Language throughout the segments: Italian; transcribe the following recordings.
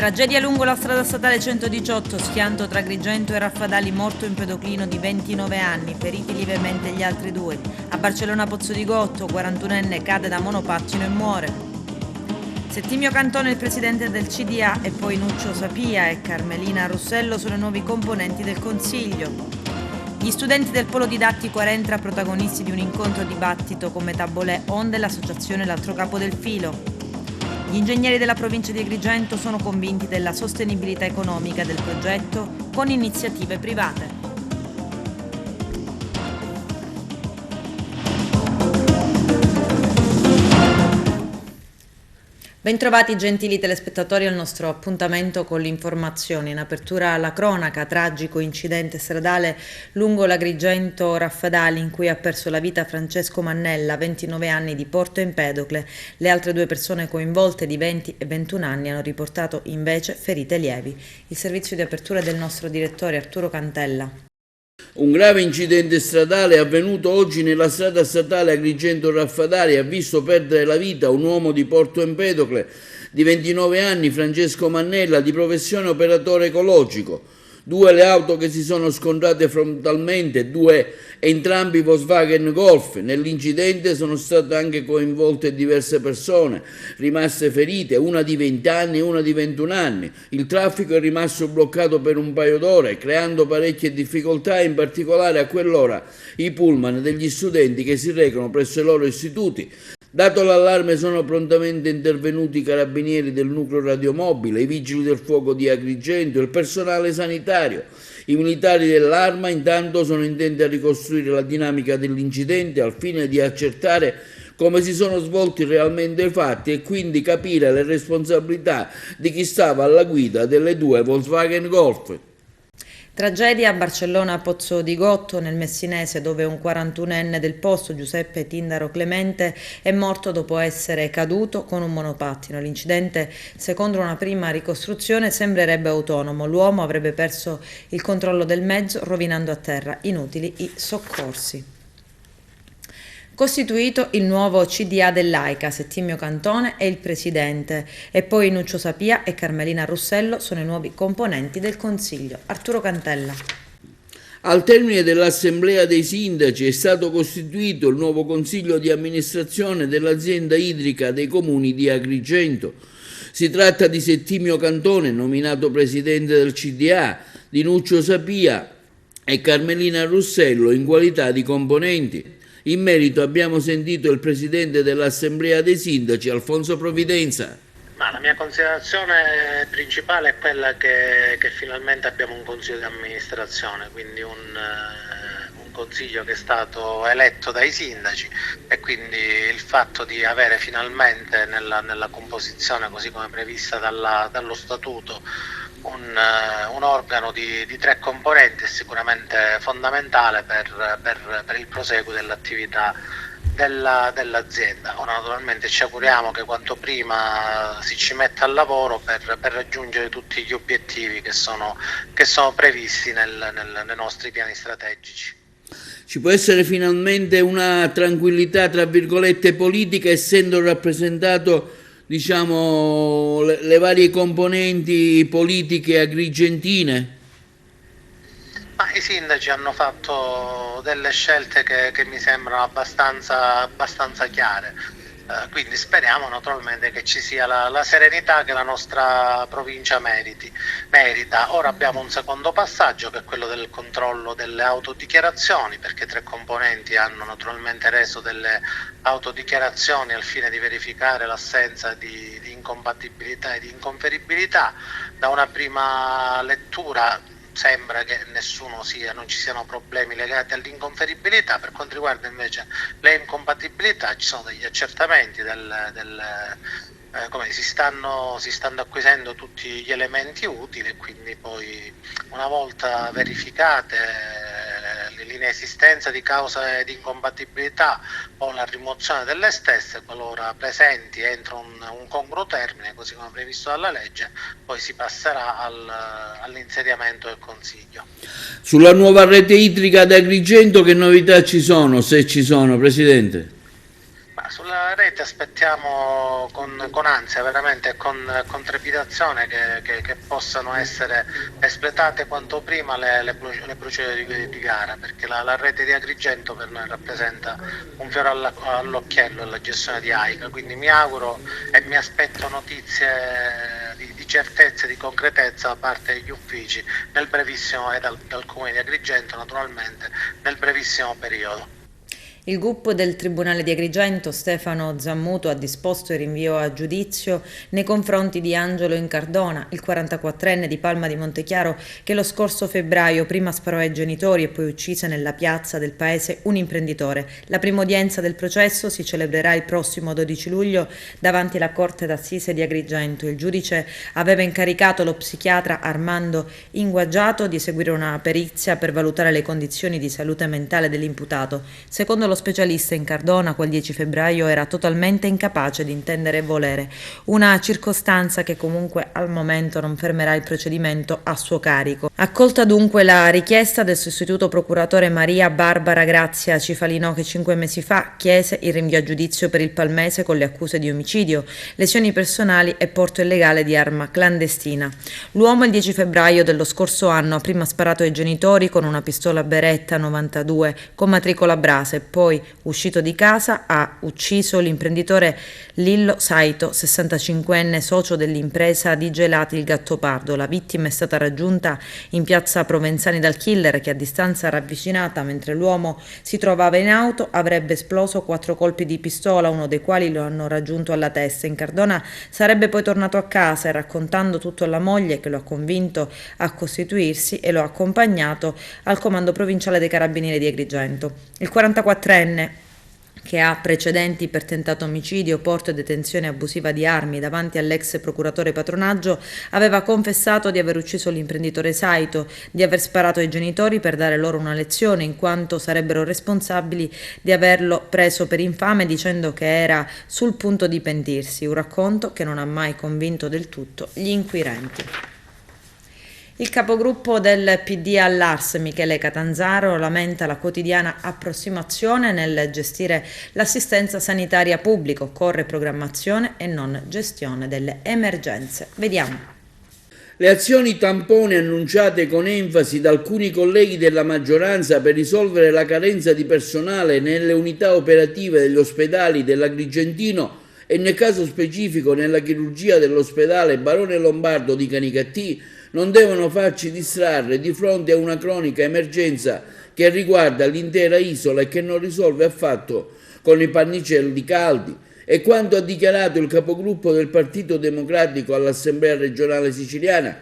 Tragedia lungo la strada statale 118, schianto tra Agrigento e Raffadali, morto in pedoclino di 29 anni, feriti lievemente gli altri due. A Barcellona Pozzo di Gotto, 41enne cade da monopattino e muore. Settimio Cantone, il presidente del CDA, e poi Nuccio Sapia e Carmelina Russello sono i nuovi componenti del Consiglio. Gli studenti del Polo Didattico Arentra, protagonisti di un incontro dibattito con Metabolè Onde, l'associazione L'Altro Capo del Filo. Gli ingegneri della provincia di Agrigento sono convinti della sostenibilità economica del progetto con iniziative private. Bentrovati gentili telespettatori al nostro appuntamento con l'informazione. In apertura alla cronaca, tragico incidente stradale lungo l'Agrigento Raffadali in cui ha perso la vita Francesco Mannella, 29 anni, di Porto Empedocle. Le altre due persone coinvolte di 20 e 21 anni hanno riportato invece ferite lievi. Il servizio di apertura del nostro direttore Arturo Cantella. Un grave incidente stradale è avvenuto oggi nella strada statale Agrigento-Raffadali e ha visto perdere la vita un uomo di Porto Empedocle di 29 anni, Francesco Mannella, di professione operatore ecologico. Due le auto che si sono scontrate frontalmente, entrambi Volkswagen Golf. Nell'incidente sono state anche coinvolte diverse persone, rimaste ferite, una di 20 anni e una di 21 anni. Il traffico è rimasto bloccato per un paio d'ore, creando parecchie difficoltà, in particolare a quell'ora i pullman degli studenti che si recano presso i loro istituti. Dato l'allarme sono prontamente intervenuti i carabinieri del nucleo radiomobile, i vigili del fuoco di Agrigento, il personale sanitario. I militari dell'Arma intanto sono intenti a ricostruire la dinamica dell'incidente al fine di accertare come si sono svolti realmente i fatti e quindi capire le responsabilità di chi stava alla guida delle due Volkswagen Golf. Tragedia a Barcellona Pozzo di Gotto, nel Messinese, dove un 41enne del posto, Giuseppe Tindaro Clemente, è morto dopo essere caduto con un monopattino. L'incidente, secondo una prima ricostruzione, sembrerebbe autonomo. L'uomo avrebbe perso il controllo del mezzo, rovinando a terra. Inutili i soccorsi. Costituito il nuovo CDA dell'AICA, Settimio Cantone è il presidente e poi Nuccio Sapia e Carmelina Russello sono i nuovi componenti del Consiglio. Arturo Cantella. Al termine dell'assemblea dei sindaci è stato costituito il nuovo consiglio di amministrazione dell'azienda idrica dei comuni di Agrigento. Si tratta di Settimio Cantone, nominato presidente del CDA, di Nuccio Sapia e Carmelina Russello in qualità di componenti. In merito abbiamo sentito il presidente dell'Assemblea dei Sindaci, Alfonso Provvidenza. Ma la mia considerazione principale è quella che finalmente abbiamo un consiglio di amministrazione, quindi un consiglio che è stato eletto dai sindaci, e quindi il fatto di avere finalmente nella composizione, così come prevista dallo statuto, un organo di 3 componenti è sicuramente fondamentale per il proseguo dell'attività dell'azienda. Ora naturalmente ci auguriamo che quanto prima si ci metta al lavoro per raggiungere tutti gli obiettivi che sono previsti nei nostri piani strategici. Ci può essere finalmente una tranquillità, tra virgolette, politica, essendo rappresentato, diciamo, le varie componenti politiche agrigentine? Ma i sindaci hanno fatto delle scelte che mi sembrano abbastanza chiare. Quindi speriamo naturalmente che ci sia la serenità che la nostra provincia merita. Ora abbiamo un secondo passaggio, che è quello del controllo delle autodichiarazioni, perché 3 componenti hanno naturalmente reso delle autodichiarazioni al fine di verificare l'assenza di incompatibilità e di inconferibilità. Da una prima lettura sembra che non ci siano problemi legati all'inconferibilità. Per quanto riguarda invece le incompatibilità, ci sono degli accertamenti come si stanno acquisendo tutti gli elementi utili, e quindi poi, una volta verificate l'inesistenza di cause di incompatibilità o la rimozione delle stesse, qualora presenti entro un congruo termine, così come previsto dalla legge, poi si passerà all'insediamento del Consiglio. Sulla nuova rete idrica ad Agrigento che novità ci sono, se ci sono, Presidente? sulla rete aspettiamo con ansia, veramente con trepidazione che possano essere espletate quanto prima le procedure di gara, perché la rete di Agrigento per noi rappresenta un fiore all'occhiello alla gestione di AICA, quindi mi auguro e mi aspetto notizie di certezza e di concretezza da parte degli uffici nel brevissimo e dal Comune di Agrigento naturalmente nel brevissimo periodo. Il GUP del Tribunale di Agrigento, Stefano Zammuto, ha disposto il rinvio a giudizio nei confronti di Angelo Incardona, il 44enne di Palma di Montechiaro, che lo scorso febbraio prima sparò ai genitori e poi uccise nella piazza del paese un imprenditore. La prima udienza del processo si celebrerà il prossimo 12 luglio davanti alla Corte d'Assise di Agrigento. Il giudice aveva incaricato lo psichiatra Armando Inguaggiato di eseguire una perizia per valutare le condizioni di salute mentale dell'imputato. Secondo lo specialista Incardona, quel 10 febbraio era totalmente incapace di intendere e volere, una circostanza che comunque al momento non fermerà il procedimento a suo carico. Accolta dunque la richiesta del sostituto procuratore Maria Barbara Grazia Cifalino, che 5 mesi fa chiese il rinvio a giudizio per il Palmese con le accuse di omicidio, lesioni personali e porto illegale di arma clandestina. L'uomo il 10 febbraio dello scorso anno ha prima sparato ai genitori con una pistola Beretta 92 con matricola Brase, poi uscito di casa ha ucciso l'imprenditore Lillo Saito, 65enne socio dell'impresa di gelati Il Gattopardo. La vittima è stata raggiunta in piazza Provenzani dal killer che a distanza ravvicinata mentre l'uomo si trovava in auto avrebbe esploso 4 colpi di pistola, uno dei quali lo hanno raggiunto alla testa. Incardona sarebbe poi tornato a casa e raccontando tutto alla moglie, che lo ha convinto a costituirsi e lo ha accompagnato al comando provinciale dei carabinieri di Agrigento. Il 44enne, che ha precedenti per tentato omicidio, porto e detenzione abusiva di armi davanti all'ex procuratore Patronaggio, aveva confessato di aver ucciso l'imprenditore Saito, di aver sparato ai genitori per dare loro una lezione, in quanto sarebbero responsabili di averlo preso per infame, dicendo che era sul punto di pentirsi, un racconto che non ha mai convinto del tutto gli inquirenti. Il capogruppo del PD all'Ars, Michele Catanzaro, lamenta la quotidiana approssimazione nel gestire l'assistenza sanitaria pubblica. Occorre programmazione e non gestione delle emergenze. Vediamo. Le azioni tampone annunciate con enfasi da alcuni colleghi della maggioranza per risolvere la carenza di personale nelle unità operative degli ospedali dell'Agrigentino e nel caso specifico nella chirurgia dell'ospedale Barone Lombardo di Canicattì non devono farci distrarre di fronte a una cronica emergenza che riguarda l'intera isola e che non risolve affatto con i pannicelli caldi. E quanto ha dichiarato il capogruppo del Partito Democratico all'Assemblea regionale siciliana,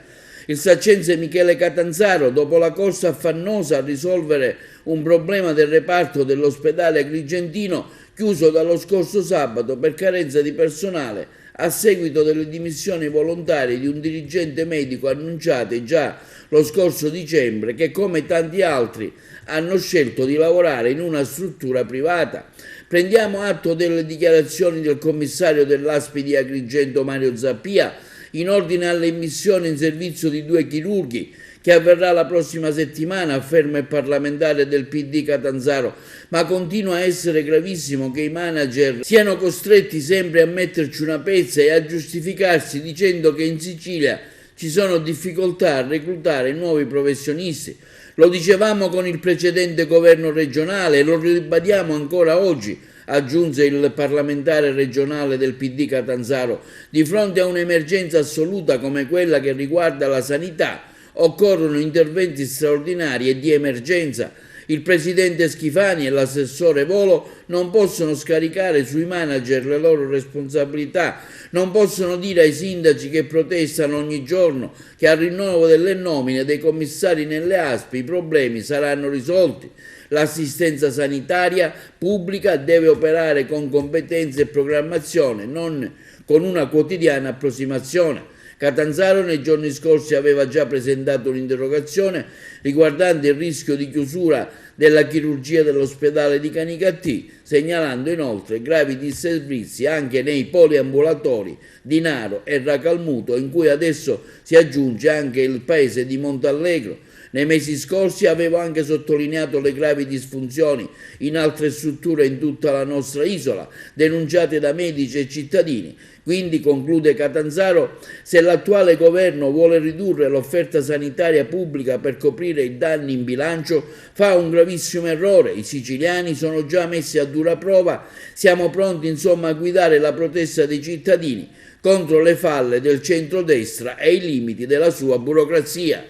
il saccense Michele Catanzaro, dopo la corsa affannosa a risolvere un problema del reparto dell'ospedale agrigentino chiuso dallo scorso sabato per carenza di personale, a seguito delle dimissioni volontarie di un dirigente medico annunciate già lo scorso dicembre, che come tanti altri hanno scelto di lavorare in una struttura privata. Prendiamo atto delle dichiarazioni del commissario dell'ASPI di Agrigento Mario Zappia in ordine alle immissioni in servizio di 2 chirurghi, che avverrà la prossima settimana, afferma il parlamentare del PD Catanzaro, ma continua a essere gravissimo che i manager siano costretti sempre a metterci una pezza e a giustificarsi dicendo che in Sicilia ci sono difficoltà a reclutare nuovi professionisti. Lo dicevamo con il precedente governo regionale e lo ribadiamo ancora oggi, aggiunse il parlamentare regionale del PD Catanzaro. Di fronte a un'emergenza assoluta come quella che riguarda la sanità, occorrono interventi straordinari e di emergenza. Il presidente Schifani e l'assessore Volo non possono scaricare sui manager le loro responsabilità, non possono dire ai sindaci che protestano ogni giorno che al rinnovo delle nomine dei commissari nelle ASPI i problemi saranno risolti. L'assistenza sanitaria pubblica deve operare con competenze e programmazione, non con una quotidiana approssimazione. Catanzaro nei giorni scorsi aveva già presentato un'interrogazione riguardante il rischio di chiusura della chirurgia dell'ospedale di Canicattì, segnalando inoltre gravi disservizi anche nei poliambulatori di Naro e Racalmuto, in cui adesso si aggiunge anche il paese di Montallegro. Nei mesi scorsi avevo anche sottolineato le gravi disfunzioni in altre strutture in tutta la nostra isola, denunciate da medici e cittadini. Quindi, conclude Catanzaro, se l'attuale governo vuole ridurre l'offerta sanitaria pubblica per coprire i danni in bilancio, fa un gravissimo errore. I siciliani sono già messi a dura prova, siamo pronti insomma a guidare la protesta dei cittadini contro le falle del centrodestra e i limiti della sua burocrazia.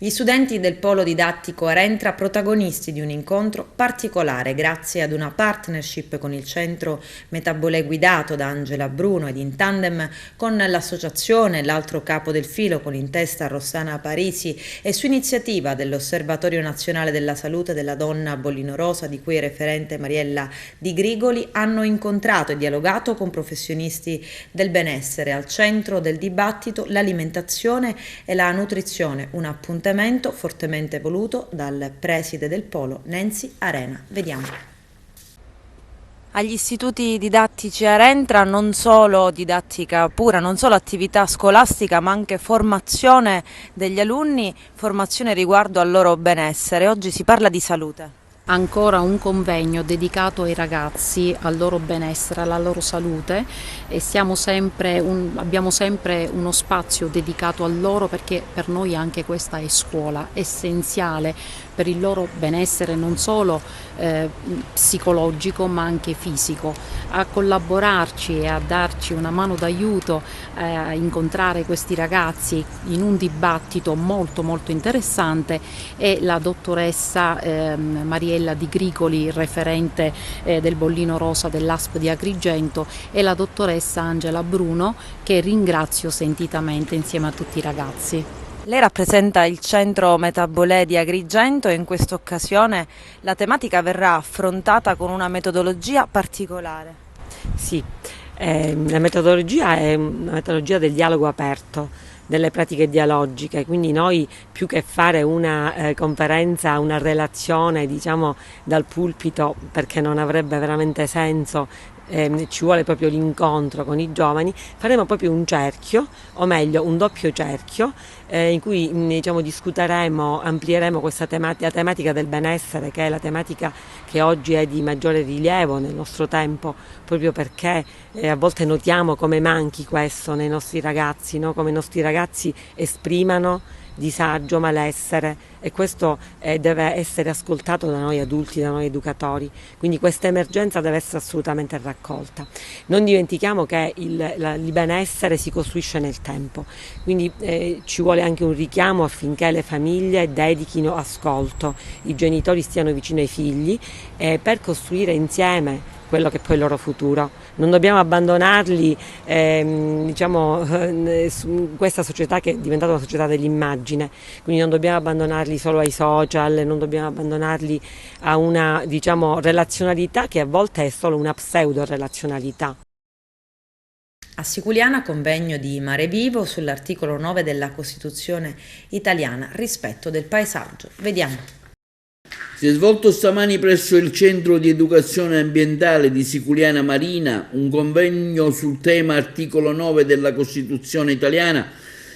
Gli studenti del polo didattico Arentra, protagonisti di un incontro particolare grazie ad una partnership con il centro Metabolè guidato da Angela Bruno ed in tandem con l'associazione L'altro capo del filo con in testa Rossana Parisi e su iniziativa dell'Osservatorio Nazionale della Salute della Donna Bollino Rosa, di cui è referente Mariella Di Grigoli, hanno incontrato e dialogato con professionisti del benessere. Al centro del dibattito l'alimentazione e la nutrizione, un appuntamento fortemente voluto dal preside del polo Nancy Arena. Vediamo. Agli istituti didattici Arentra non solo didattica pura, non solo attività scolastica, ma anche formazione degli alunni, formazione riguardo al loro benessere. Oggi si parla di salute. Ancora un convegno dedicato ai ragazzi, al loro benessere, alla loro salute e abbiamo sempre uno spazio dedicato a loro, perché per noi anche questa è scuola, essenziale per il loro benessere non solo psicologico ma anche fisico. A collaborarci e a darci una mano d'aiuto a incontrare questi ragazzi in un dibattito molto molto interessante è la dottoressa Mariella Di Grigoli, referente del Bollino Rosa dell'ASP di Agrigento, e la dottoressa Angela Bruno, che ringrazio sentitamente insieme a tutti i ragazzi. Lei rappresenta il centro Metabolè di Agrigento e in questa occasione la tematica verrà affrontata con una metodologia particolare. Sì, la metodologia è una metodologia del dialogo aperto, delle pratiche dialogiche, quindi noi più che fare una conferenza, una relazione diciamo dal pulpito, perché non avrebbe veramente senso, ci vuole proprio l'incontro con i giovani, faremo proprio un cerchio, o meglio un doppio cerchio, in cui diciamo discuteremo, amplieremo questa la tematica del benessere, che è la tematica che oggi è di maggiore rilievo nel nostro tempo, proprio perché a volte notiamo come manchi questo nei nostri ragazzi, no? Come i nostri ragazzi esprimano disagio, malessere, e questo deve essere ascoltato da noi adulti, da noi educatori, quindi questa emergenza deve essere assolutamente raccolta. Non dimentichiamo che il benessere si costruisce nel tempo, quindi ci vuole anche un richiamo affinché le famiglie dedichino ascolto, i genitori stiano vicino ai figli per costruire insieme quello che poi è il loro futuro. Non dobbiamo abbandonarli diciamo, su questa società che è diventata una società dell'immagine, quindi non dobbiamo abbandonarli solo ai social, non dobbiamo abbandonarli a una diciamo, relazionalità che a volte è solo una pseudo relazionalità. A Siculiana, convegno di Mare Vivo sull'articolo 9 della Costituzione italiana, rispetto del paesaggio. Vediamo. Si è svolto stamani presso il Centro di Educazione Ambientale di Siculiana Marina un convegno sul tema articolo 9 della Costituzione italiana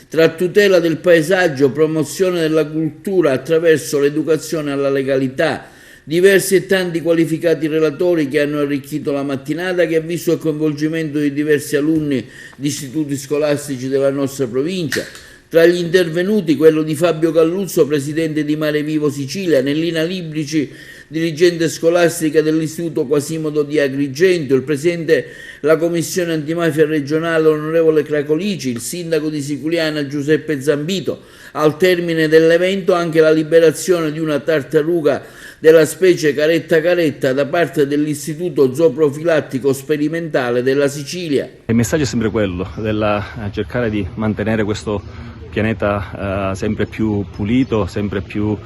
tra tutela del paesaggio, promozione della cultura attraverso l'educazione alla legalità. Diversi e tanti qualificati relatori che hanno arricchito la mattinata, che ha visto il coinvolgimento di diversi alunni di istituti scolastici della nostra provincia. Tra gli intervenuti quello di Fabio Galluzzo, presidente di Mare Vivo Sicilia, Nellina Librici, dirigente scolastica dell'Istituto Quasimodo di Agrigento, il presidente della Commissione Antimafia regionale onorevole Cracolici, il sindaco di Siculiana Giuseppe Zambito. Al termine dell'evento anche la liberazione di una tartaruga della specie caretta caretta da parte dell'Istituto Zooprofilattico Sperimentale della Sicilia. Il messaggio è sempre quello, cercare di mantenere questo pianeta sempre più pulito, sempre più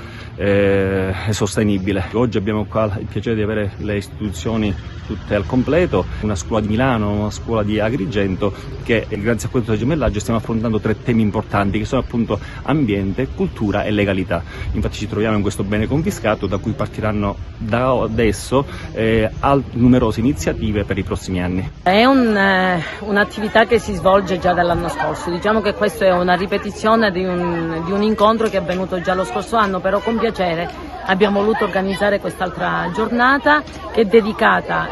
sostenibile. Oggi abbiamo qua il piacere di avere le istituzioni tutte al completo, una scuola di Milano, una scuola di Agrigento, che grazie a questo gemellaggio stiamo affrontando 3 temi importanti che sono appunto ambiente, cultura e legalità. Infatti ci troviamo in questo bene confiscato da cui partiranno da adesso numerose iniziative per i prossimi anni. È un'attività che si svolge già dall'anno scorso, diciamo che questa è una ripetizione ripetizione di un incontro che è avvenuto già lo scorso anno, però con piacere abbiamo voluto organizzare quest'altra giornata che è dedicata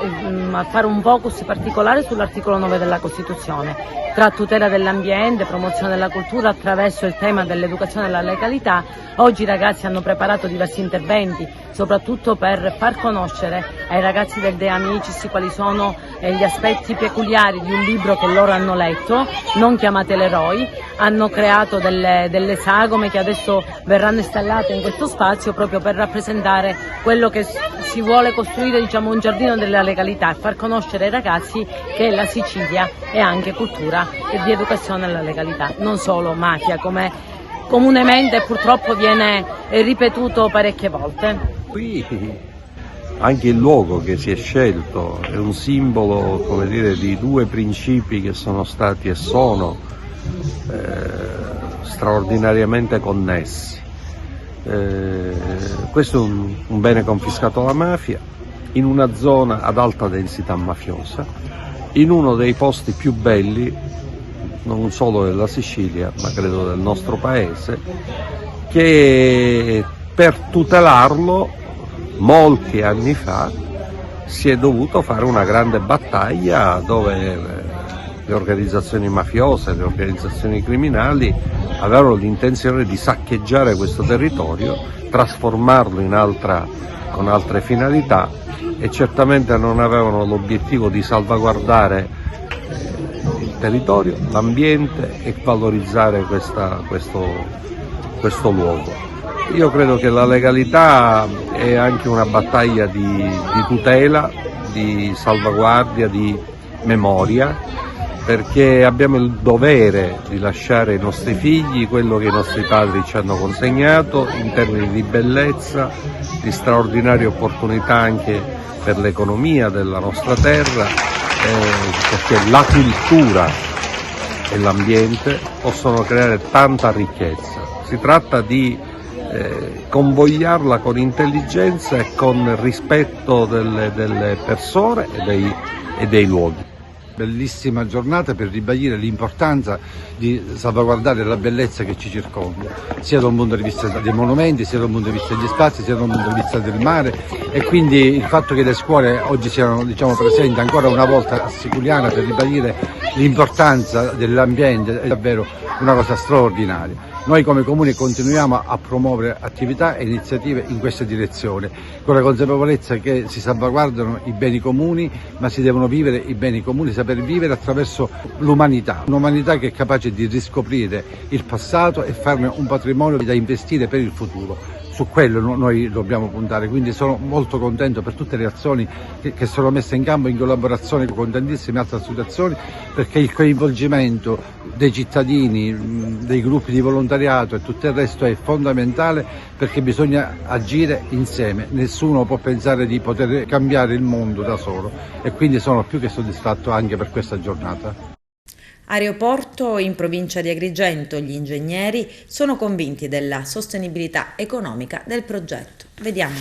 a fare un focus particolare sull'articolo 9 della Costituzione, tra tutela dell'ambiente, promozione della cultura attraverso il tema dell'educazione e della legalità. Oggi i ragazzi hanno preparato diversi interventi, soprattutto per far conoscere ai ragazzi del De Amicis quali sono gli aspetti peculiari di un libro che loro hanno letto, Non chiamate l'eroi. Hanno creato delle sagome che adesso verranno installate in questo spazio proprio per rappresentare quello che si vuole costruire, diciamo, un giardino della legalità e far conoscere ai ragazzi che la Sicilia è anche cultura e di educazione alla legalità, non solo mafia come comunemente purtroppo viene ripetuto parecchie volte. Qui anche il luogo che si è scelto è un simbolo, come dire, di due principi che sono stati e sono straordinariamente connessi. Questo è un bene confiscato alla mafia in una zona ad alta densità mafiosa, in uno dei posti più belli non solo della Sicilia ma credo del nostro paese, che per tutelarlo molti anni fa si è dovuto fare una grande battaglia dove le organizzazioni mafiose, le organizzazioni criminali avevano l'intenzione di saccheggiare questo territorio, trasformarlo con altre finalità e certamente non avevano l'obiettivo di salvaguardare il territorio, l'ambiente e valorizzare questo luogo. Io credo che la legalità è anche una battaglia di tutela, di salvaguardia, di memoria, perché abbiamo il dovere di lasciare ai nostri figli quello che i nostri padri ci hanno consegnato in termini di bellezza, di straordinarie opportunità anche per l'economia della nostra terra, perché la cultura e l'ambiente possono creare tanta ricchezza. Si tratta di convogliarla con intelligenza e con rispetto delle persone e dei luoghi. Bellissima giornata per ribadire l'importanza di salvaguardare la bellezza che ci circonda, sia da un punto di vista dei monumenti, sia da un punto di vista degli spazi, sia da un punto di vista del mare, e quindi il fatto che le scuole oggi siano, diciamo, presenti ancora una volta a Siculiana per ribadire l'importanza dell'ambiente è davvero una cosa straordinaria. Noi come Comune continuiamo a promuovere attività e iniziative in questa direzione, con la consapevolezza che si salvaguardano i beni comuni, ma si devono vivere i beni comuni, saper vivere attraverso l'umanità, un'umanità che è capace di riscoprire il passato e farne un patrimonio da investire per il futuro. Su quello noi dobbiamo puntare, quindi sono molto contento per tutte le azioni che sono messe in campo in collaborazione con tantissime altre associazioni, perché il coinvolgimento dei cittadini, dei gruppi di volontariato e tutto il resto è fondamentale, perché bisogna agire insieme, nessuno può pensare di poter cambiare il mondo da solo, e quindi sono più che soddisfatto anche per questa giornata. Aeroporto in provincia di Agrigento, gli ingegneri sono convinti della sostenibilità economica del progetto. Vediamo.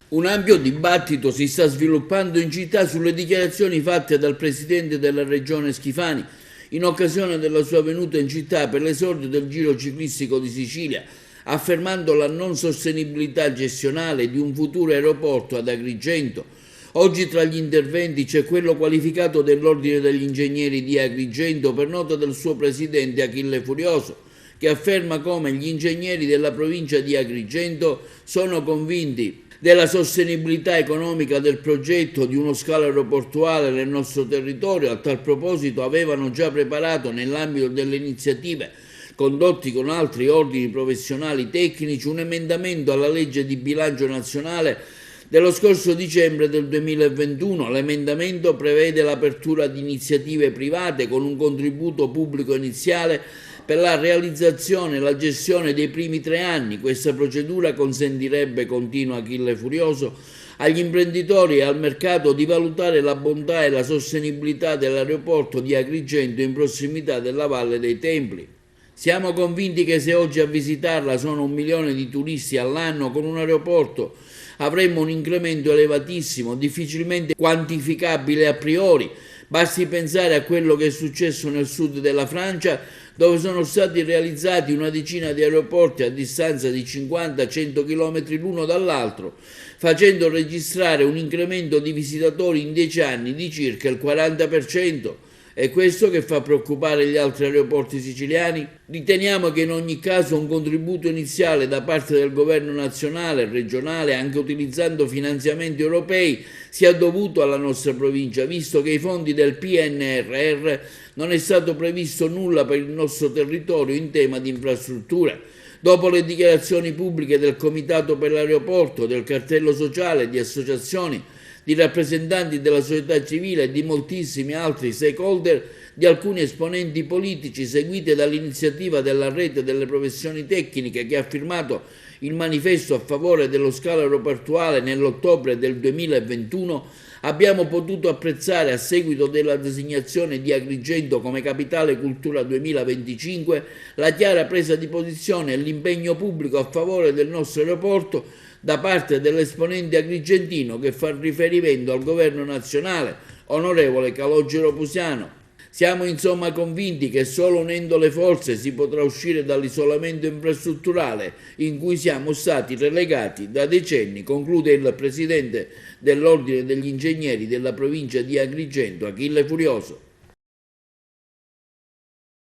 Un ampio dibattito si sta sviluppando in città sulle dichiarazioni fatte dal presidente della regione Schifani in occasione della sua venuta in città per l'esordio del Giro ciclistico di Sicilia, affermando la non sostenibilità gestionale di un futuro aeroporto ad Agrigento. Oggi tra gli interventi c'è quello qualificato dell'Ordine degli Ingegneri di Agrigento per nota del suo presidente Achille Furioso, che afferma come gli ingegneri della provincia di Agrigento sono convinti della sostenibilità economica del progetto di uno scalo aeroportuale nel nostro territorio. A tal proposito avevano già preparato, nell'ambito delle iniziative condotti con altri ordini professionali tecnici, un emendamento alla legge di bilancio nazionale dello scorso dicembre del 2021. L'emendamento prevede l'apertura di iniziative private con un contributo pubblico iniziale per la realizzazione e la gestione dei primi 3 anni. Questa procedura consentirebbe, continua Achille Furioso, agli imprenditori e al mercato di valutare la bontà e la sostenibilità dell'aeroporto di Agrigento in prossimità della Valle dei Templi. Siamo convinti che se oggi a visitarla sono 1 milione di turisti all'anno, con un aeroporto avremmo un incremento elevatissimo, difficilmente quantificabile a priori, Basti pensare a quello che è successo nel sud della Francia, dove sono stati realizzati una decina di aeroporti a distanza di 50-100 km l'uno dall'altro, facendo registrare un incremento di visitatori in 10 anni di circa il 40%. È questo che fa preoccupare gli altri aeroporti siciliani? Riteniamo che in ogni caso un contributo iniziale da parte del governo nazionale e regionale, anche utilizzando finanziamenti europei, sia dovuto alla nostra provincia, visto che i fondi del PNRR non è stato previsto nulla per il nostro territorio in tema di infrastruttura. Dopo le dichiarazioni pubbliche del Comitato per l'aeroporto, del cartello sociale, di associazioni, di rappresentanti della società civile e di moltissimi altri stakeholder, di alcuni esponenti politici, seguite dall'iniziativa della rete delle professioni tecniche che ha firmato il manifesto a favore dello scalo aeroportuale nell'ottobre del 2021, abbiamo potuto apprezzare, a seguito della designazione di Agrigento come Capitale Cultura 2025, la chiara presa di posizione e l'impegno pubblico a favore del nostro aeroporto da parte dell'esponente agrigentino che fa riferimento al governo nazionale, onorevole Calogero Pusiano. Siamo insomma convinti che solo unendo le forze si potrà uscire dall'isolamento infrastrutturale in cui siamo stati relegati da decenni, conclude il presidente dell'Ordine degli Ingegneri della provincia di Agrigento, Achille Furioso.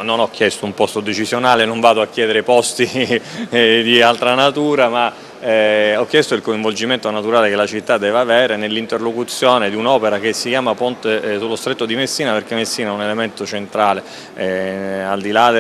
Non ho chiesto un posto decisionale, non vado a chiedere posti di altra natura, ma ho chiesto il coinvolgimento naturale che la città deve avere nell'interlocuzione di un'opera che si chiama Ponte sullo Stretto di Messina, perché Messina è un elemento centrale, al di là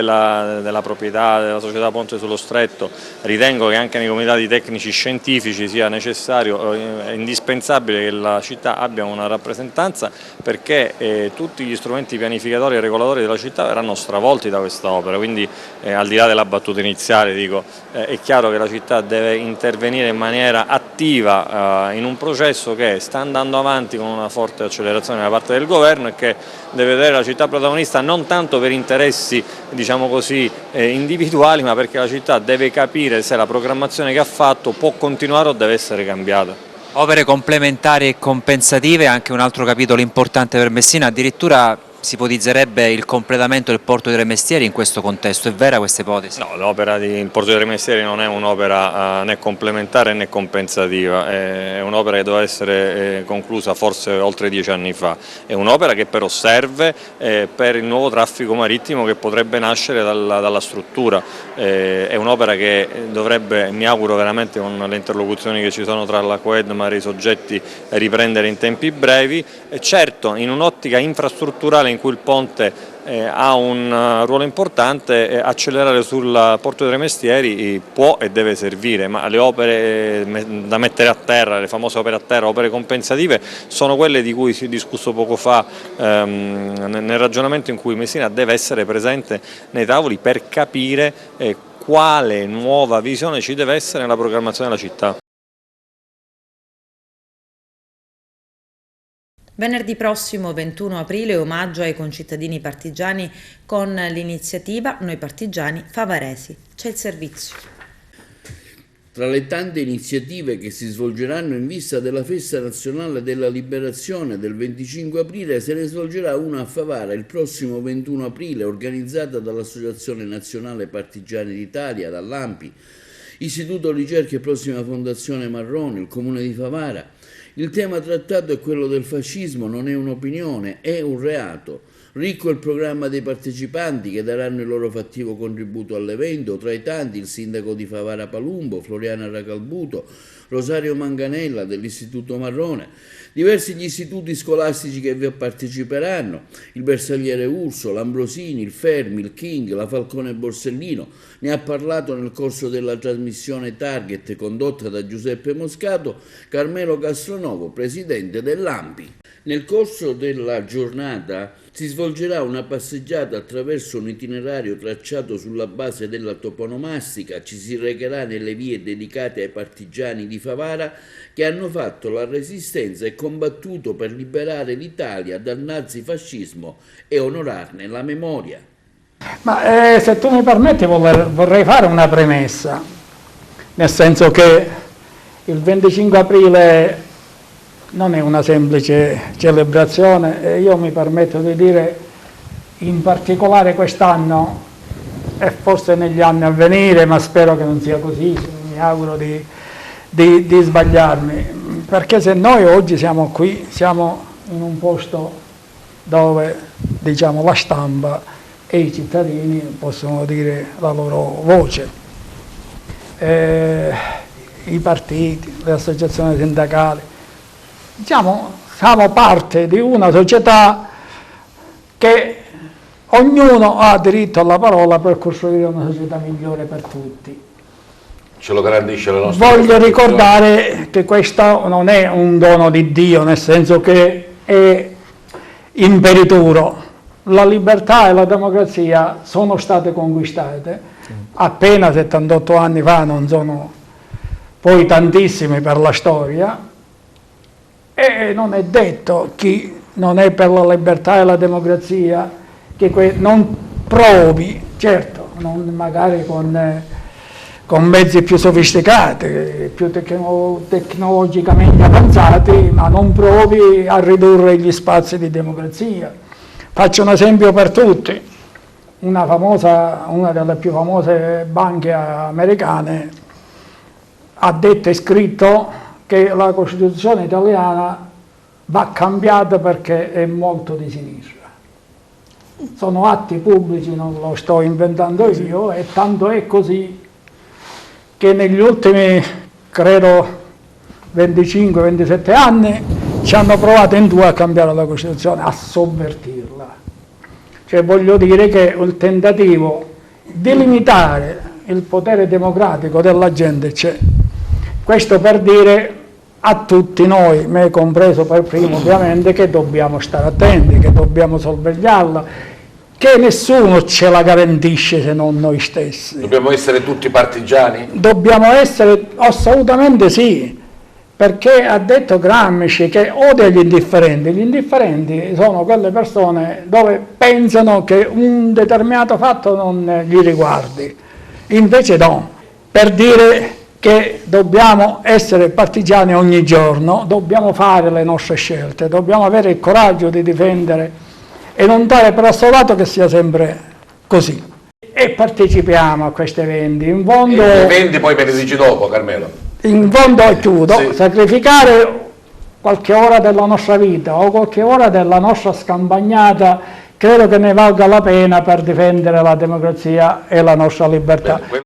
della proprietà della società Ponte sullo Stretto. Ritengo che anche nei comitati tecnici scientifici sia necessario, indispensabile che la città abbia una rappresentanza, perché tutti gli strumenti pianificatori e regolatori della città verranno stravolti da questa opera, quindi al di là della battuta iniziale dico, è chiaro che la città deve intervenire in maniera attiva in un processo che sta andando avanti con una forte accelerazione da parte del governo e che deve vedere la città protagonista non tanto per interessi, diciamo così, individuali, ma perché la città deve capire se la programmazione che ha fatto può continuare o deve essere cambiata. Opere complementari e compensative è anche un altro capitolo importante per Messina, addirittura si ipotizzerebbe il completamento del Porto dei Tre Mestieri in questo contesto, è vera questa ipotesi? No, l'opera del Porto dei Tre Mestieri non è un'opera né complementare né compensativa, è un'opera che doveva essere conclusa forse oltre 10 anni fa, è un'opera che però serve per il nuovo traffico marittimo che potrebbe nascere dalla struttura, è un'opera che dovrebbe, mi auguro veramente con le interlocuzioni che ci sono tra la Coedmar e i soggetti, riprendere in tempi brevi, certo in un'ottica infrastrutturale in cui il ponte ha un ruolo importante, accelerare sul Porto dei Tre Mestieri può e deve servire, ma le opere da mettere a terra, le famose opere a terra, opere compensative, sono quelle di cui si è discusso poco fa nel ragionamento in cui Messina deve essere presente nei tavoli per capire quale nuova visione ci deve essere nella programmazione della città. Venerdì prossimo 21 aprile omaggio ai concittadini partigiani con l'iniziativa Noi Partigiani Favaresi. C'è il servizio. Tra le tante iniziative che si svolgeranno in vista della Festa Nazionale della Liberazione del 25 aprile, se ne svolgerà una a Favara il prossimo 21 aprile, organizzata dall'Associazione Nazionale Partigiani d'Italia, dall'ANPI, Istituto Ricerche e Prossima Fondazione Marroni, il Comune di Favara. Il tema trattato è quello del fascismo, non è un'opinione, è un reato. Ricco il programma dei partecipanti che daranno il loro fattivo contributo all'evento, tra i tanti il sindaco di Favara Palumbo, Floriana Racalbuto, Rosario Manganella dell'Istituto Marrone, diversi gli istituti scolastici che vi parteciperanno, il Bersagliere Urso, l'Ambrosini, il Fermi, il King, la Falcone Borsellino. Ne ha parlato nel corso della trasmissione Target condotta da Giuseppe Moscato Carmelo Castronovo, presidente dell'ANPI. Nel corso della giornata si svolgerà una passeggiata attraverso un itinerario tracciato sulla base della toponomastica, ci si recherà nelle vie dedicate ai partigiani di Favara che hanno fatto la resistenza e combattuto per liberare l'Italia dal nazifascismo e onorarne la memoria. Ma se tu mi permetti vorrei fare una premessa, nel senso che il 25 aprile non è una semplice celebrazione e io mi permetto di dire in particolare quest'anno e forse negli anni a venire, ma spero che non sia così, mi auguro di sbagliarmi, perché se noi oggi siamo qui, siamo in un posto dove diciamo la stampa e i cittadini possono dire la loro voce, i partiti, le associazioni sindacali, diciamo siamo parte di una società che ognuno ha diritto alla parola per costruire una società migliore per tutti. Ce lo garantisce la nostra Voglio ricordare che questo non è un dono di Dio, nel senso che è imperituro. La libertà e la democrazia sono state conquistate appena 78 anni fa, non sono poi tantissimi per la storia, e non è detto chi non è per la libertà e la democrazia che non provi, certo, non magari con mezzi più sofisticati, più tecnologicamente avanzati, ma non provi a ridurre gli spazi di democrazia. Faccio un esempio per tutti. Una delle più famose banche americane ha detto e scritto che la Costituzione italiana va cambiata perché è molto di sinistra. Sono atti pubblici, non lo sto inventando io, e tanto è così che negli ultimi, credo, 25-27 anni ci hanno provato in due a cambiare la Costituzione, a sovvertirla. Cioè voglio dire che il tentativo di limitare il potere democratico della gente c'è. Questo per dire a tutti noi, me compreso per primo ovviamente, che dobbiamo stare attenti, che dobbiamo sorvegliarla, che nessuno ce la garantisce se non noi stessi. Dobbiamo essere tutti partigiani? Dobbiamo essere, assolutamente sì, perché ha detto Gramsci che odia gli indifferenti sono quelle persone dove pensano che un determinato fatto non gli riguardi, invece no, per dire che dobbiamo essere partigiani ogni giorno, dobbiamo fare le nostre scelte, dobbiamo avere il coraggio di difendere e non dare per assolato che sia sempre così. E partecipiamo a questi eventi. In fondo, e gli eventi poi me ne dici dopo, Carmelo. In fondo, e chiudo, sì. Sacrificare qualche ora della nostra vita o qualche ora della nostra scampagnata credo che ne valga la pena per difendere la democrazia e la nostra libertà.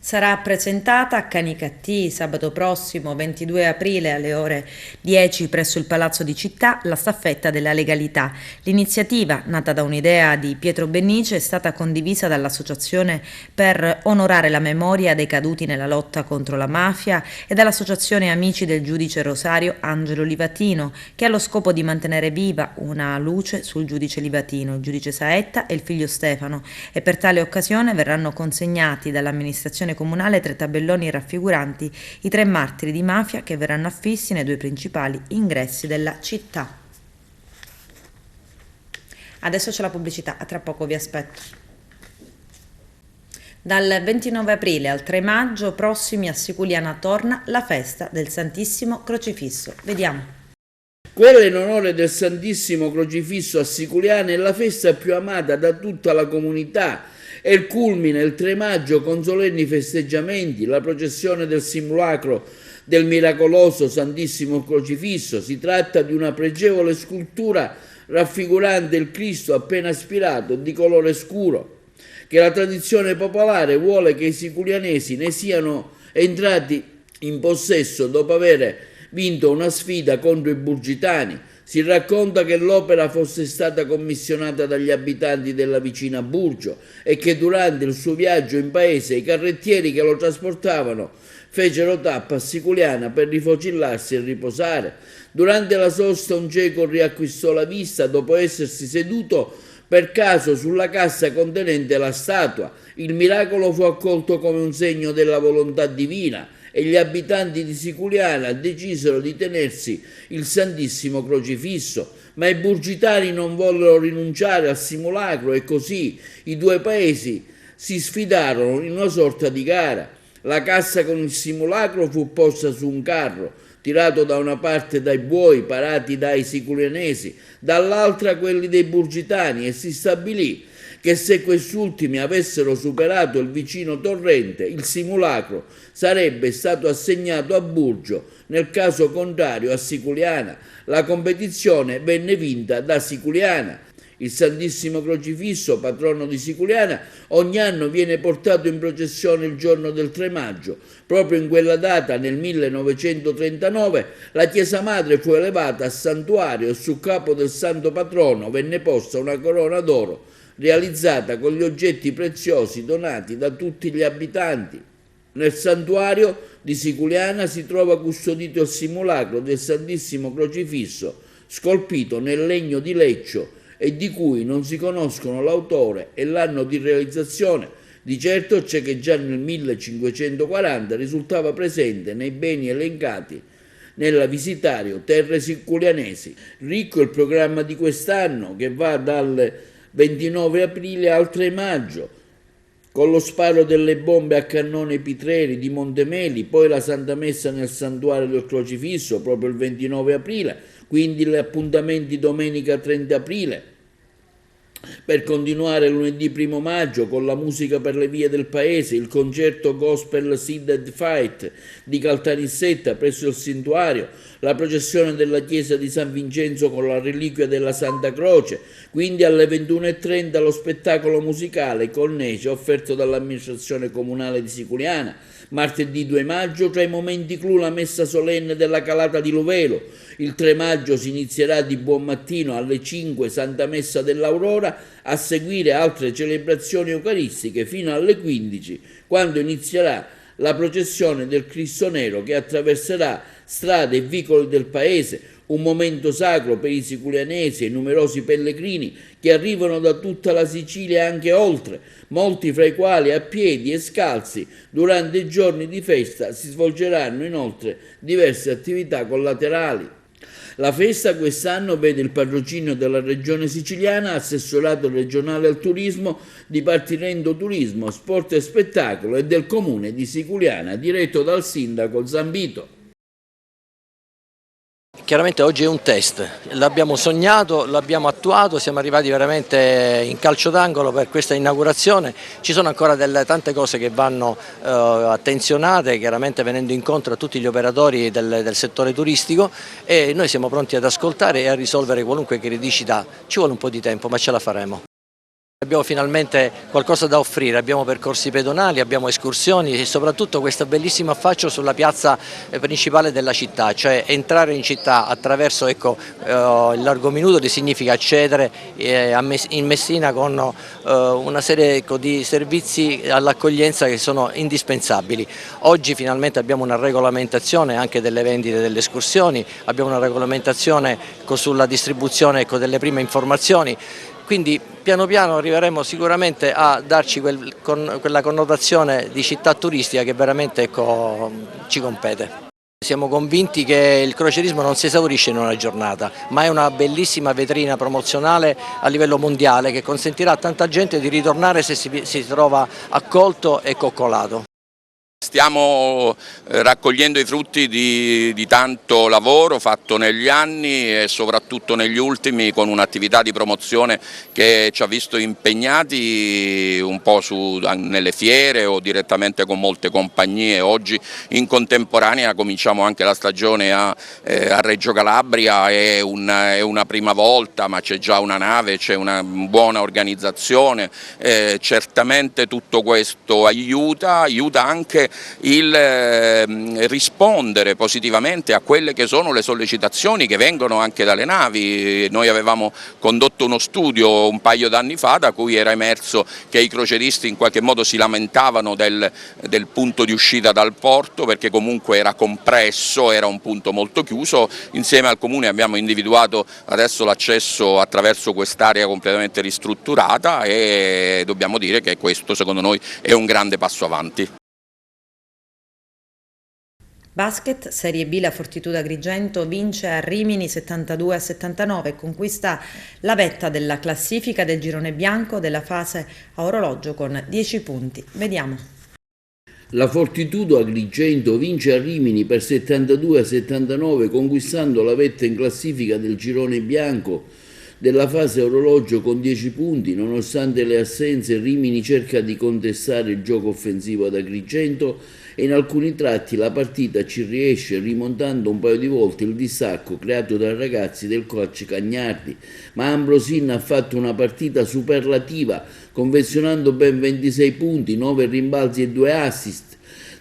Sarà presentata a Canicattì sabato prossimo 22 aprile alle ore 10 presso il Palazzo di Città la staffetta della legalità. L'iniziativa, nata da un'idea di Pietro Bennice, è stata condivisa dall'Associazione per onorare la memoria dei caduti nella lotta contro la mafia e dall'Associazione Amici del Giudice Rosario Angelo Livatino, che ha lo scopo di mantenere viva una luce sul giudice Livatino, il giudice Saetta e il figlio Stefano, e per tale occasione verranno consegnati dall'amministrazione comunale 3 tabelloni raffiguranti i 3 martiri di mafia che verranno affissi nei 2 principali ingressi della città. Adesso c'è la pubblicità, a tra poco vi aspetto. Dal 29 aprile al 3 maggio prossimi a Siculiana torna la festa del Santissimo Crocifisso. Vediamo. Quella in onore del Santissimo Crocifisso a Siculiana è la festa più amata da tutta la comunità. È il culmine il 3 maggio con solenni festeggiamenti, la processione del simulacro del miracoloso Santissimo Crocifisso. Si tratta di una pregevole scultura raffigurante il Cristo appena spirato di colore scuro, che la tradizione popolare vuole che i siculianesi ne siano entrati in possesso dopo aver vinto una sfida contro i burgitani. Si racconta che l'opera fosse stata commissionata dagli abitanti della vicina Burgio e che durante il suo viaggio in paese i carrettieri che lo trasportavano fecero tappa a Siculiana per rifocillarsi e riposare. Durante la sosta un cieco riacquistò la vista dopo essersi seduto per caso sulla cassa contenente la statua. Il miracolo fu accolto come un segno della volontà divina e gli abitanti di Siculiana decisero di tenersi il Santissimo Crocifisso, ma i burgitani non vollero rinunciare al simulacro e così i 2 paesi si sfidarono in una sorta di gara. La cassa con il simulacro fu posta su un carro, tirato da una parte dai buoi parati dai siculianesi, dall'altra quelli dei burgitani, e si stabilì che se quest'ultimi avessero superato il vicino torrente, il simulacro sarebbe stato assegnato a Burgio, nel caso contrario a Siculiana. La competizione venne vinta da Siculiana. Il Santissimo Crocifisso, patrono di Siculiana, ogni anno viene portato in processione il giorno del 3 maggio. Proprio in quella data, nel 1939, la Chiesa Madre fu elevata a santuario e sul capo del santo patrono venne posta una corona d'oro realizzata con gli oggetti preziosi donati da tutti gli abitanti. Nel santuario di Siculiana si trova custodito il simulacro del Santissimo Crocifisso, scolpito nel legno di Leccio e di cui non si conoscono l'autore e l'anno di realizzazione. Di certo c'è che già nel 1540 risultava presente nei beni elencati nella Visitario Terre Siculianesi. Ricco il programma di quest'anno, che va dal 29 aprile al 3 maggio, con lo sparo delle bombe a cannone Pitreri di Montemeli, poi la Santa Messa nel Santuario del Crocifisso proprio il 29 aprile, quindi gli appuntamenti domenica 30 aprile, per continuare lunedì 1 maggio con la musica per le vie del paese, il concerto gospel Seed and Fight di Caltanissetta presso il santuario, la processione della chiesa di San Vincenzo con la reliquia della Santa Croce, quindi alle 21:30 lo spettacolo musicale Cornece offerto dall'amministrazione comunale di Siculiana. Martedì 2 maggio, tra i momenti clou, la messa solenne della calata di Luvelo. Il 3 maggio si inizierà di buon mattino alle 5 Santa Messa dell'Aurora, a seguire altre celebrazioni eucaristiche fino alle 15, quando inizierà la processione del Cristo Nero che attraverserà strade e vicoli del paese, un momento sacro per i siculianesi e i numerosi pellegrini che arrivano da tutta la Sicilia e anche oltre, molti fra i quali a piedi e scalzi. Durante i giorni di festa si svolgeranno inoltre diverse attività collaterali. La festa quest'anno vede il patrocinio della Regione Siciliana, Assessorato regionale al turismo, Dipartimento Turismo, Sport e Spettacolo e del Comune di Siculiana, diretto dal sindaco Zambito. Chiaramente oggi è un test, l'abbiamo sognato, l'abbiamo attuato, siamo arrivati veramente in calcio d'angolo per questa inaugurazione. Ci sono ancora tante cose che vanno attenzionate, chiaramente venendo incontro a tutti gli operatori del settore turistico, e noi siamo pronti ad ascoltare e a risolvere qualunque criticità. Ci vuole un po' di tempo, ma ce la faremo. Abbiamo finalmente qualcosa da offrire, abbiamo percorsi pedonali, abbiamo escursioni e soprattutto questo bellissimo affaccio sulla piazza principale della città, cioè entrare in città attraverso il largo minuto significa accedere in Messina con una serie di servizi all'accoglienza che sono indispensabili. Oggi finalmente abbiamo una regolamentazione anche delle vendite delle escursioni, abbiamo una regolamentazione sulla distribuzione delle prime informazioni. Quindi piano piano arriveremo sicuramente a darci quella connotazione di città turistica che veramente ci compete. Siamo convinti che il crocierismo non si esaurisce in una giornata, ma è una bellissima vetrina promozionale a livello mondiale che consentirà a tanta gente di ritornare se si trova accolto e coccolato. Stiamo raccogliendo i frutti di tanto lavoro fatto negli anni e soprattutto negli ultimi, con un'attività di promozione che ci ha visto impegnati un po' nelle fiere o direttamente con molte compagnie. Oggi in contemporanea cominciamo anche la stagione a Reggio Calabria, è una prima volta, ma c'è già una nave, c'è una buona organizzazione, certamente tutto questo aiuta anche il rispondere positivamente a quelle che sono le sollecitazioni che vengono anche dalle navi. Noi avevamo condotto uno studio un paio d'anni fa da cui era emerso che i crocieristi in qualche modo si lamentavano del punto di uscita dal porto, perché comunque era compresso, era un punto molto chiuso. Insieme al Comune abbiamo individuato adesso l'accesso attraverso quest'area completamente ristrutturata e dobbiamo dire che questo secondo noi è un grande passo avanti. Basket, Serie B, la Fortitudo Agrigento vince a Rimini 72-79 e conquista la vetta della classifica del girone bianco della fase a orologio con 10 punti. Vediamo. La Fortitudo Agrigento vince a Rimini per 72-79, conquistando la vetta in classifica del girone bianco della fase orologio con 10 punti. Nonostante le assenze, Rimini cerca di contestare il gioco offensivo ad Agrigento e in alcuni tratti la partita ci riesce, rimontando un paio di volte il distacco creato dai ragazzi del coach Cagnardi, ma Ambrosin ha fatto una partita superlativa, confezionando ben 26 punti, 9 rimbalzi e 2 assist,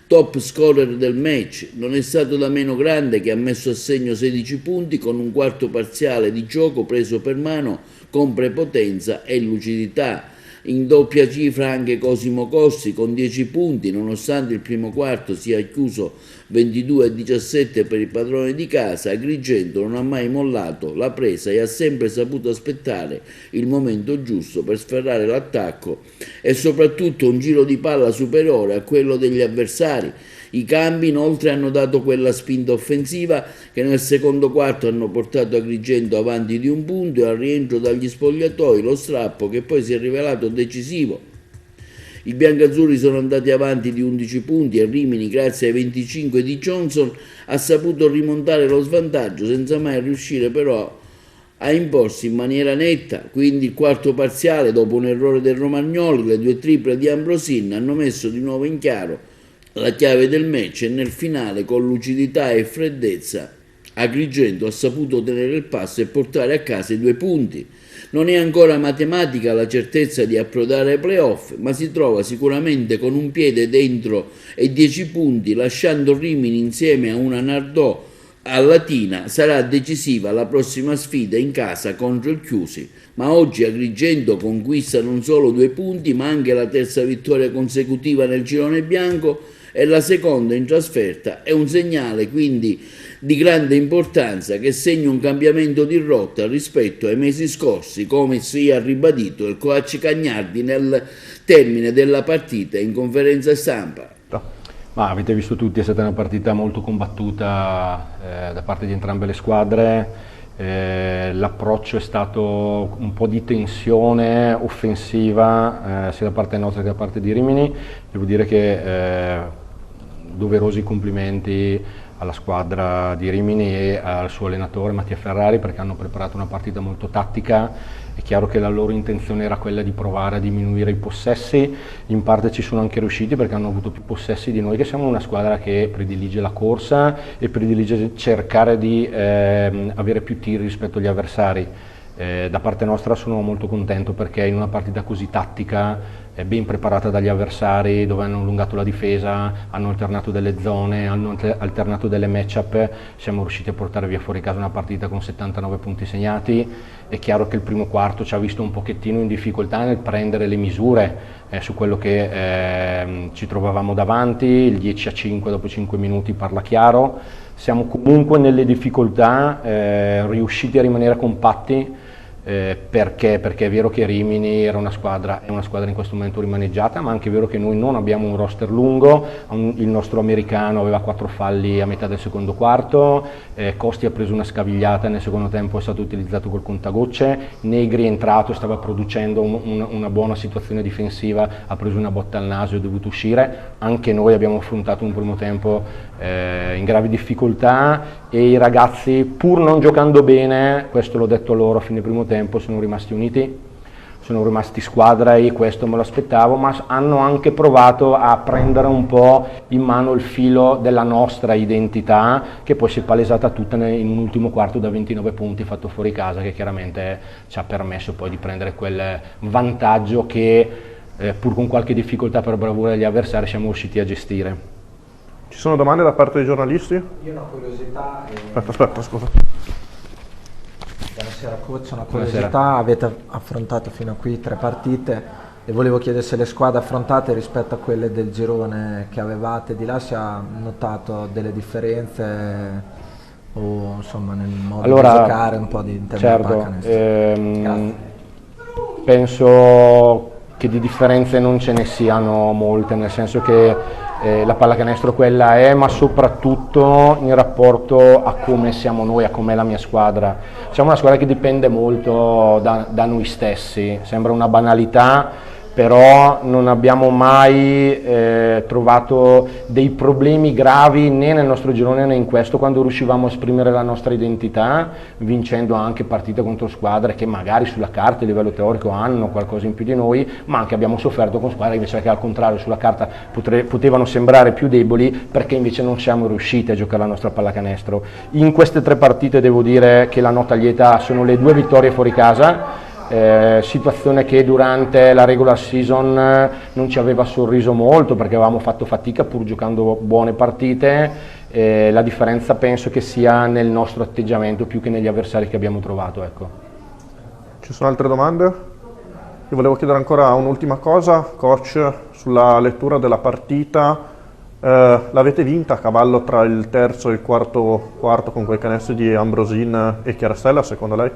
top scorer del match. Non è stato da meno Grande, che ha messo a segno 16 punti con un quarto parziale di gioco preso per mano con prepotenza e lucidità. In doppia cifra anche Cosimo Cossi con 10 punti, nonostante il primo quarto sia chiuso 22-17 per il padrone di casa. Agrigento non ha mai mollato la presa e ha sempre saputo aspettare il momento giusto per sferrare l'attacco e soprattutto un giro di palla superiore a quello degli avversari. I cambi inoltre hanno dato quella spinta offensiva che nel secondo quarto hanno portato Agrigento avanti di un punto, e al rientro dagli spogliatoi lo strappo che poi si è rivelato decisivo. I biancazzurri sono andati avanti di 11 punti e Rimini, grazie ai 25 di Johnson, ha saputo rimontare lo svantaggio senza mai riuscire però a imporsi in maniera netta. Quindi il quarto parziale, dopo un errore del Romagnoli, le 2 triple di Ambrosin hanno messo di nuovo in chiaro la chiave del match, e nel finale con lucidità e freddezza Agrigento ha saputo tenere il passo e portare a casa i 2 punti. Non è ancora matematica la certezza di approdare ai playoff, ma si trova sicuramente con un piede dentro e 10 punti, lasciando Rimini insieme a una Nardò a Latina. Sarà decisiva la prossima sfida in casa contro il Chiusi, ma oggi Agrigento conquista non solo 2 punti, ma anche la terza vittoria consecutiva nel girone bianco e la seconda in trasferta. È un segnale quindi di grande importanza, che segna un cambiamento di rotta rispetto ai mesi scorsi, come si è ribadito il coach Cagnardi nel termine della partita in conferenza stampa. Ma avete visto tutti, è stata una partita molto combattuta da parte di entrambe le squadre. L'approccio è stato un po' di tensione offensiva sia da parte nostra che da parte di Rimini. Devo dire che doverosi complimenti alla squadra di Rimini e al suo allenatore Mattia Ferrari, perché hanno preparato una partita molto tattica. È chiaro che la loro intenzione era quella di provare a diminuire i possessi, in parte ci sono anche riusciti perché hanno avuto più possessi di noi, che siamo una squadra che predilige la corsa e predilige cercare di avere più tiri rispetto agli avversari. Da parte nostra sono molto contento, perché in una partita così tattica, ben preparata dagli avversari, dove hanno allungato la difesa, hanno alternato delle zone, hanno alternato delle match-up, siamo riusciti a portare via fuori casa una partita con 79 punti segnati. È chiaro che il primo quarto ci ha visto un pochettino in difficoltà nel prendere le misure su quello che ci trovavamo davanti. Il 10-5 dopo 5 minuti parla chiaro. Siamo comunque nelle difficoltà, riusciti a rimanere compatti. Perché è vero che Rimini è una squadra in questo momento rimaneggiata, ma anche è vero che noi non abbiamo un roster lungo. Il nostro americano aveva 4 falli a metà del secondo quarto, Costi ha preso una scavigliata, nel secondo tempo è stato utilizzato col contagocce, Negri è entrato, stava producendo una buona situazione difensiva, ha preso una botta al naso e è dovuto uscire. Anche noi abbiamo affrontato un primo tempo in gravi difficoltà, e i ragazzi, pur non giocando bene, questo l'ho detto loro a fine primo tempo, sono rimasti uniti, sono rimasti squadra, e questo me lo aspettavo, ma hanno anche provato a prendere un po' in mano il filo della nostra identità, che poi si è palesata tutta in un ultimo quarto da 29 punti fatto fuori casa, che chiaramente ci ha permesso poi di prendere quel vantaggio che pur con qualche difficoltà per bravura degli avversari siamo riusciti a gestire. Ci sono domande da parte dei giornalisti? Io ho una curiosità. Aspetta, scusa. Buonasera coach, una curiosità. Avete affrontato fino a qui 3 partite e volevo chiedere se le squadre affrontate rispetto a quelle del girone che avevate di là, si ha notato delle differenze o insomma nel modo di giocare, un po' di interno. Penso che di differenze non ce ne siano molte, nel senso che la pallacanestro quella è, ma soprattutto in rapporto a come siamo noi, a com'è la mia squadra. Siamo una squadra che dipende molto da noi stessi, sembra una banalità, però non abbiamo mai trovato dei problemi gravi né nel nostro girone né in questo, quando riuscivamo a esprimere la nostra identità, vincendo anche partite contro squadre che magari sulla carta a livello teorico hanno qualcosa in più di noi, ma anche abbiamo sofferto con squadre invece che al contrario sulla carta potevano sembrare più deboli, perché invece non siamo riusciti a giocare la nostra pallacanestro. In queste 3 partite devo dire che la nota lieta sono le 2 vittorie fuori casa, situazione che durante la regular season non ci aveva sorriso molto, perché avevamo fatto fatica pur giocando buone partite. La differenza penso che sia nel nostro atteggiamento più che negli avversari che abbiamo trovato, ecco. Ci sono altre domande? Io volevo chiedere ancora un'ultima cosa, coach, sulla lettura della partita. L'avete vinta a cavallo tra il terzo e il quarto con quei canestri di Ambrosin e Chiarastella, secondo lei?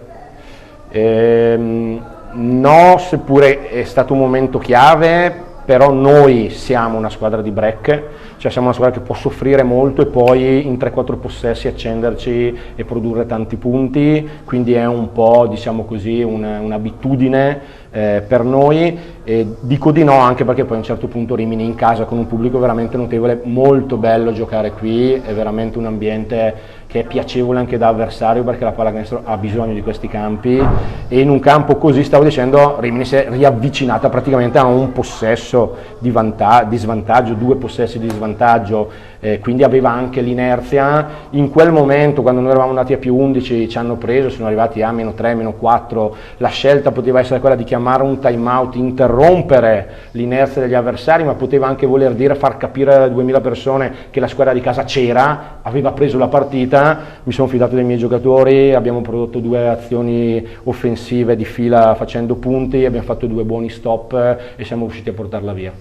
No, seppure è stato un momento chiave, però noi siamo una squadra di break, cioè siamo una squadra che può soffrire molto e poi in 3-4 possessi accenderci e produrre tanti punti, quindi è un po', diciamo così, un'abitudine per noi, e dico di no anche perché poi a un certo punto Rimini in casa con un pubblico veramente notevole, molto bello giocare qui, è veramente un ambiente che è piacevole anche da avversario, perché la pallacanestro ha bisogno di questi campi, e in un campo così, stavo dicendo, Rimini si è riavvicinata praticamente a un possesso di svantaggio, 2 possessi di svantaggio, quindi aveva anche l'inerzia. In quel momento, quando noi eravamo andati a più 11, ci hanno preso, sono arrivati a -3, -4, la scelta poteva essere quella di chiamare un time out, interrompere l'inerzia degli avversari, ma poteva anche voler dire far capire alle 2000 persone che la squadra di casa c'era, aveva preso la partita. Mi sono fidato dei miei giocatori, abbiamo prodotto 2 azioni offensive di fila facendo punti, abbiamo fatto 2 buoni stop e siamo riusciti a portarla via.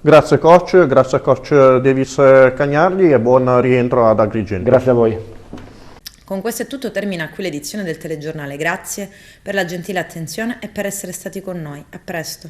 Grazie coach Davis Cagnardi e buon rientro ad Agrigento. Grazie a voi. Con questo è tutto, termina qui l'edizione del telegiornale. Grazie per la gentile attenzione e per essere stati con noi. A presto.